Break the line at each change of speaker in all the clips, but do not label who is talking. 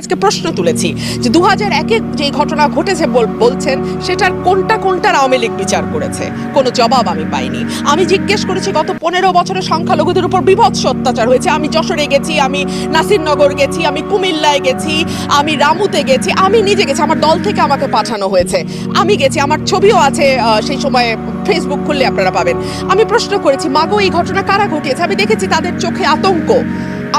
আজকে প্রশ্ন তুলেছি যে 2001-এ যে ঘটনা ঘটেছে বলছেন সেটার কোনটার আওয়ামী লীগ বিচার করেছে, কোনো জবাব আমি পাইনি। আমি জিজ্ঞেস করেছি গত 15 বছরে সংখ্যালঘুদের উপর বিভৎস অত্যাচার হয়েছে। আমি যশোরে গেছি, আমি নাসিরনগর গেছি, আমি কুমিল্লায় গেছি, আমি রামুতে গেছি, আমি নিজে গেছি, আমার দল থেকে আমাকে পাঠানো হয়েছে, আমি গেছি, আমার ছবিও আছে সেই সময়ে ফেসবুক খুললে আপনারা পাবেন। আমি প্রশ্ন করেছি মাগো এই ঘটনা কারা ঘটিয়েছে। আমি দেখেছি তাদের চোখে আতঙ্ক,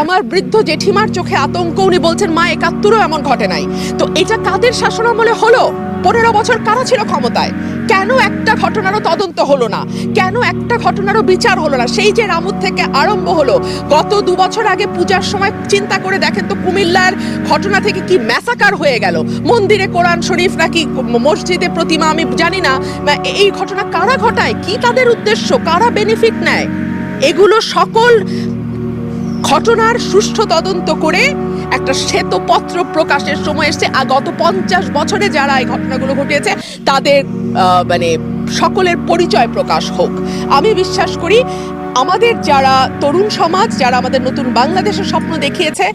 আমার বৃদ্ধ জেঠিমার চোখে আতঙ্ক। উনি বলছেন মা 71-ও এমন ঘটে নাই। তো এটা কাদের শাসনামলে হলো? 15 বছর কারা ছিল ক্ষমতায়? কেন একটা ঘটনারও তদন্ত হলো না? কেন একটা ঘটনারও বিচার হলো না? সেই যে রামুর থেকে আরম্ভ হলো, গত 2 বছর আগে পূজার সময় চিন্তা করে দেখেন তো কুমিল্লার ঘটনা থেকে কি ম্যাসাকার হয়ে গেল। মন্দিরে কোরআন শরীফ নাকি মসজিদে প্রতিমা, আমি জানি না। এই ঘটনা কারা ঘটায়, কি তাদের উদ্দেশ্য, কারা বেনিফিট নেয়? এগুলো সকল ঘটনার সুষ্ঠু তদন্ত করে একটা শ্বেতপত্র প্রকাশের সময় এসেছে। গত 50 বছরে যারা এই ঘটনাগুলো ঘটিয়েছে তাদের সকলের পরিচয় প্রকাশ হোক। আমি বিশ্বাস করি আমাদের যারা তরুণ সমাজ, যারা আমাদের নতুন বাংলাদেশের স্বপ্ন দেখিয়েছে,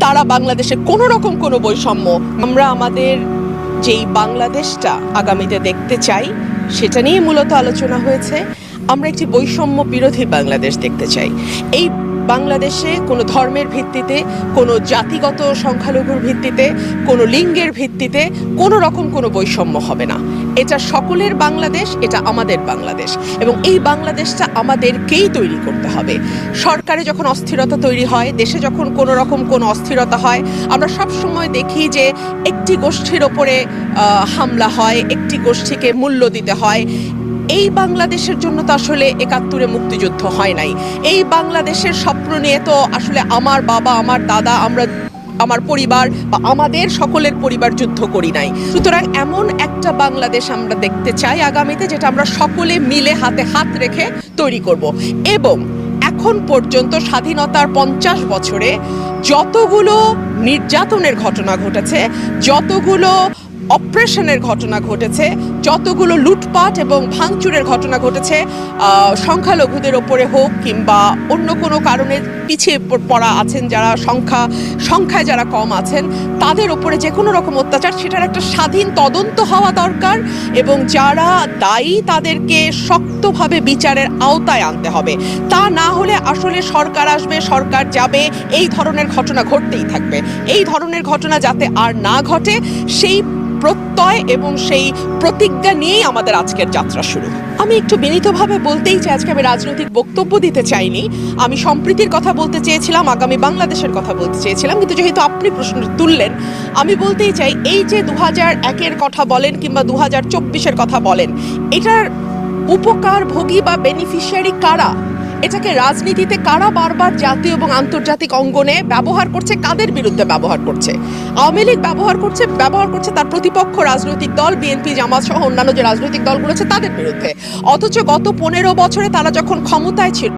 তারা বাংলাদেশে কোনো রকম কোনো বৈষম্য, আমরা আমাদের যেই বাংলাদেশটা আগামীতে দেখতে চাই সেটা নিয়ে মূলত আলোচনা হয়েছে। আমরা একটি বৈষম্য বিরোধী বাংলাদেশ দেখতে চাই। এই বাংলাদেশে কোনো ধর্মের ভিত্তিতে, কোনো জাতিগত সংখ্যালঘুর ভিত্তিতে, কোনো লিঙ্গের ভিত্তিতে কোনো রকম কোনো বৈষম্য হবে না। এটা সকলের বাংলাদেশ, এটা আমাদের বাংলাদেশ, এবং এই বাংলাদেশটা আমাদেরকেই তৈরি করতে হবে। সরকারে যখন অস্থিরতা তৈরি হয়, দেশে যখন কোনো রকম কোনো অস্থিরতা হয়, আমরা সব সময় দেখি যে একটি গোষ্ঠীর ওপরে হামলা হয়, একটি গোষ্ঠীকে মূল্য দিতে হয়। এই বাংলাদেশের জন্য তো আসলে 71-এ মুক্তিযুদ্ধ হয় নাই। এই বাংলাদেশের স্বপ্ন নিয়ে তো আসলে আমার বাবা, আমার দাদা, আমার পরিবার বা আমাদের সকলের পরিবার যুদ্ধ করি নাই। সুতরাং এমন একটা বাংলাদেশ আমরা দেখতে চাই আগামীতে, যেটা আমরা সকলে মিলে হাতে হাত রেখে তৈরি করব। এবং এখন পর্যন্ত স্বাধীনতার 50 বছরে যতগুলো নির্যাতনের ঘটনা ঘটেছে, যতগুলো অপারেশনের ঘটনা ঘটেছে, যতগুলো লুটপাট এবং ভাঙচুরের ঘটনা ঘটেছে, সংখ্যালঘুদের ওপরে হোক কিংবা অন্য কোনো কারণে পিছিয়ে পড়া আছেন যারা, সংখ্যায় যারা কম আছেন, তাদের ওপরে যে কোনো রকম অত্যাচার, সেটার একটা স্বাধীন তদন্ত হওয়া দরকার। এবং যারা দায়ী তাদেরকে শক্তভাবে বিচারের আওতায় আনতে হবে। তা না হলে আসলে সরকার আসবে, সরকার যাবে, এই ধরনের ঘটনা ঘটতেই থাকবে। এই ধরনের ঘটনা যাতে আর না ঘটে, সেই প্রত্যয় এবং সেই প্রতিজ্ঞা নিয়েই আমাদের আজকের যাত্রা শুরু। আমি একটু বিনীতভাবে বলতেই চাই, আজকে আমি রাজনৈতিক বক্তব্য দিতে চাইনি। আমি সম্প্রীতির কথা বলতে চেয়েছিলাম, আগামী বাংলাদেশের কথা বলতে চেয়েছিলাম, কিন্তু যেহেতু আপনি প্রশ্ন তুললেন, আমি বলতেই চাই এই যে 2001-এর কথা বলেন কিংবা 2024-এর কথা বলেন, এটার উপকারভোগী বা বেনিফিশিয়ারি কারা? এটাকে রাজনীতিতে কারা বারবার জাতীয় এবং আন্তর্জাতিক অঙ্গনে ব্যবহার করছে? কাদের বিরুদ্ধে ব্যবহার করছে? আওয়ামী লীগ ব্যবহার করছে তার প্রতিপক্ষ রাজনৈতিক দল বিএনপি, জামাত সহ অন্যান্য যে রাজনৈতিক দলগুলো আছে তাদের বিরুদ্ধে। অথচ গত 15 বছরে তারা যখন ক্ষমতায় ছিল,